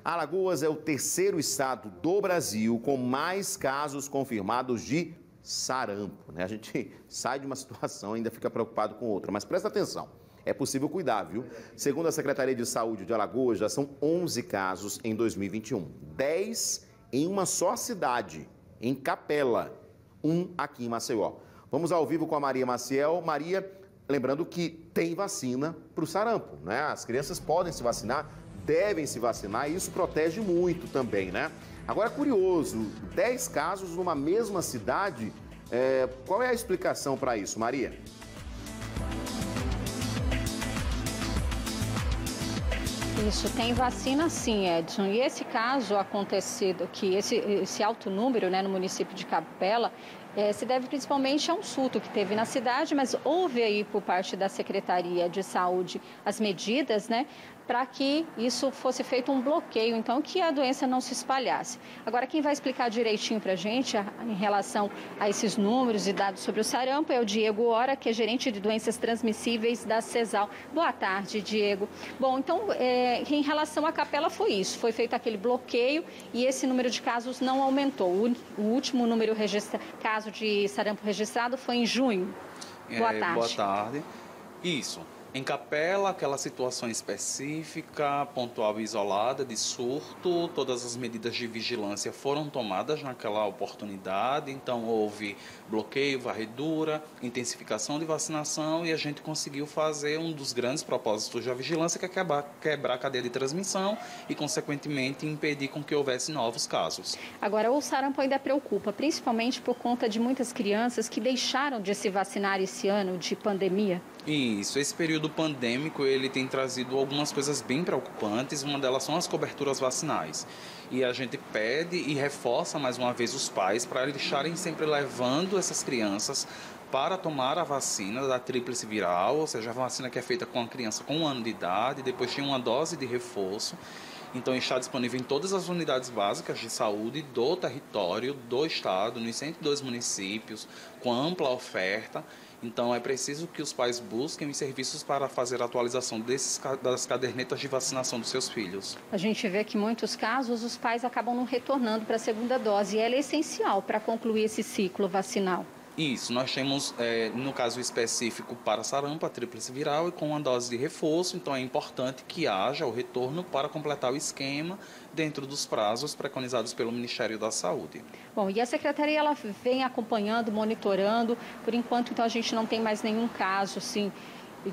Alagoas é o terceiro estado do Brasil com mais casos confirmados de sarampo, né? A gente sai de uma situação e ainda fica preocupado com outra, mas presta atenção, é possível cuidar, viu? Segundo a Secretaria de Saúde de Alagoas, já são 11 casos em 2021, 10 em uma só cidade, em Capela, um aqui em Maceió. Vamos ao vivo com a Maria Maciel. Maria, lembrando que tem vacina para o sarampo, né? As crianças podem se vacinar, devem se vacinar e isso protege muito também, né? Agora, curioso, 10 casos numa mesma cidade, qual é a explicação para isso, Maria? Isso, tem vacina sim, Edson. E esse caso acontecido, que esse alto número, né, no município de Capela, se deve principalmente a um surto que teve na cidade, mas houve aí por parte da Secretaria de Saúde as medidas, né, para que isso fosse feito um bloqueio, então que a doença não se espalhasse. Agora, quem vai explicar direitinho para a gente em relação a esses números e dados sobre o sarampo é o Diego Ora, que é gerente de doenças transmissíveis da CESAL. Boa tarde, Diego. Bom, então, em relação à Capela foi isso, foi feito aquele bloqueio e esse número de casos não aumentou. O último número caso de sarampo registrado foi em junho. Boa tarde. Boa tarde. Isso. Em Capela, aquela situação específica, pontual e isolada de surto, todas as medidas de vigilância foram tomadas naquela oportunidade, então houve bloqueio, varredura, intensificação de vacinação e a gente conseguiu fazer um dos grandes propósitos da vigilância, que é quebrar a cadeia de transmissão e, consequentemente, impedir com que houvesse novos casos. Agora, o sarampo ainda preocupa, principalmente por conta de muitas crianças que deixaram de se vacinar esse ano de pandemia. Isso, esse período pandêmico ele tem trazido algumas coisas bem preocupantes, uma delas são as coberturas vacinais. E a gente pede e reforça mais uma vez os pais para eles estarem sempre levando essas crianças para tomar a vacina da tríplice viral, ou seja, a vacina que é feita com a criança com 1 ano de idade, depois tem uma dose de reforço. Então está disponível em todas as unidades básicas de saúde do território, do estado, nos 102 municípios, com ampla oferta. Então é preciso que os pais busquem os serviços para fazer a atualização das cadernetas de vacinação dos seus filhos. A gente vê que em muitos casos os pais acabam não retornando para a segunda dose e ela é essencial para concluir esse ciclo vacinal. Isso, nós temos, no caso específico para sarampo, a tríplice viral e com uma dose de reforço, então é importante que haja o retorno para completar o esquema dentro dos prazos preconizados pelo Ministério da Saúde. Bom, e a Secretaria ela vem acompanhando, monitorando, por enquanto então a gente não tem mais nenhum caso assim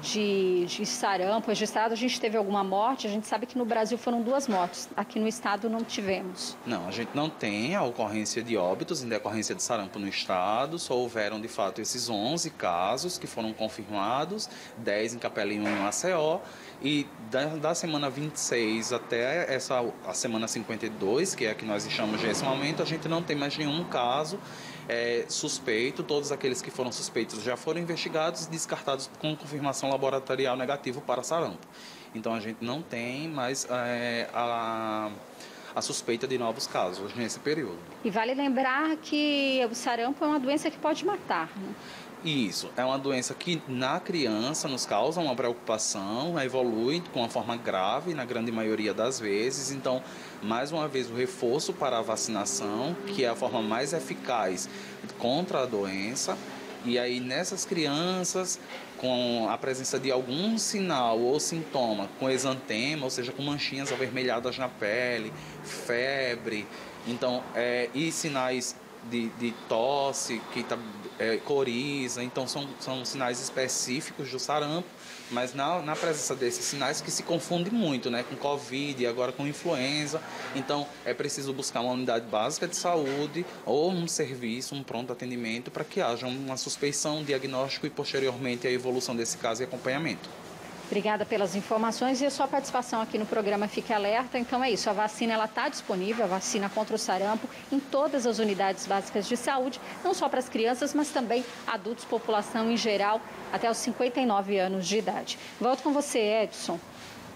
de sarampo registrado. A gente teve alguma morte, a gente sabe que no Brasil foram 2 mortes, aqui no estado não tivemos. Não, a gente não tem a ocorrência de óbitos em decorrência de sarampo no estado, só houveram de fato esses 11 casos que foram confirmados, 10 em Capela e 1 em Maceió, e da semana 26 até a semana 52, que é a que nós estamos nesse momento, a gente não tem mais nenhum caso suspeito. Todos aqueles que foram suspeitos já foram investigados e descartados com confirmação laboratorial negativa para sarampo. Então a gente não tem mais a suspeita de novos casos nesse período. E vale lembrar que o sarampo é uma doença que pode matar, né? Isso, é uma doença que na criança nos causa uma preocupação, evolui com uma forma grave na grande maioria das vezes. Então, mais uma vez, o reforço para a vacinação, que é a forma mais eficaz contra a doença. E aí, nessas crianças, com a presença de algum sinal ou sintoma, com exantema, ou seja, com manchinhas avermelhadas na pele, febre, então, e sinais de tosse, coriza, então são sinais específicos do sarampo, mas na presença desses sinais que se confunde muito, né, com Covid e agora com influenza. Então é preciso buscar uma unidade básica de saúde ou um serviço, um pronto atendimento para que haja uma suspeição, um diagnóstico e posteriormente a evolução desse caso e acompanhamento. Obrigada pelas informações e a sua participação aqui no programa Fique Alerta. Então é isso, a vacina está disponível, a vacina contra o sarampo, em todas as unidades básicas de saúde, não só para as crianças, mas também adultos, população em geral, até os 59 anos de idade. Volto com você, Edson.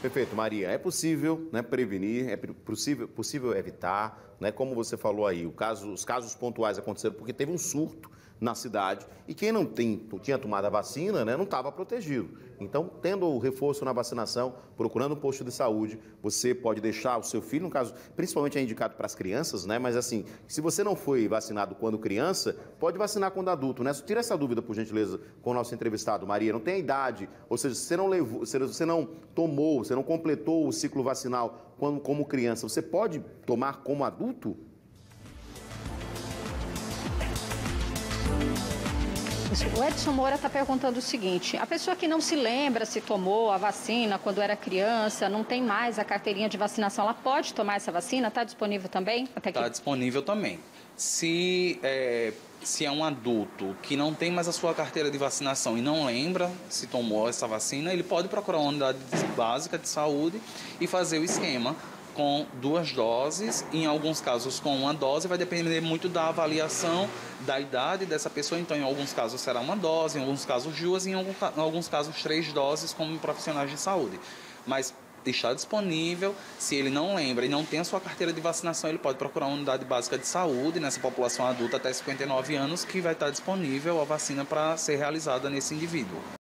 Perfeito, Maria. É possível, né, prevenir, é possível evitar, né? Como você falou aí, os casos pontuais aconteceram porque teve um surto na cidade e quem não tinha tomado a vacina, né, não estava protegido. Então, tendo o reforço na vacinação, procurando um posto de saúde, você pode deixar o seu filho, no caso, principalmente é indicado para as crianças, né? Mas assim, se você não foi vacinado quando criança, pode vacinar quando adulto, né? Tira essa dúvida, por gentileza, com o nosso entrevistado, Maria. Não tem a idade, ou seja, se você não tomou, você não completou o ciclo vacinal como criança, você pode tomar como adulto? O Edson Moura está perguntando o seguinte: a pessoa que não se lembra se tomou a vacina quando era criança, não tem mais a carteirinha de vacinação, ela pode tomar essa vacina? Está disponível também? Está disponível também. Se é um adulto que não tem mais a sua carteira de vacinação e não lembra se tomou essa vacina, ele pode procurar uma unidade básica de saúde e fazer o esquema com 2 doses, em alguns casos com 1 dose, vai depender muito da avaliação da idade dessa pessoa, então em alguns casos será 1 dose, em alguns casos 2 e em alguns casos 3 doses como profissionais de saúde. Mas está disponível, se ele não lembra e não tem a sua carteira de vacinação, ele pode procurar uma unidade básica de saúde nessa população adulta até 59 anos, que vai estar disponível a vacina para ser realizada nesse indivíduo.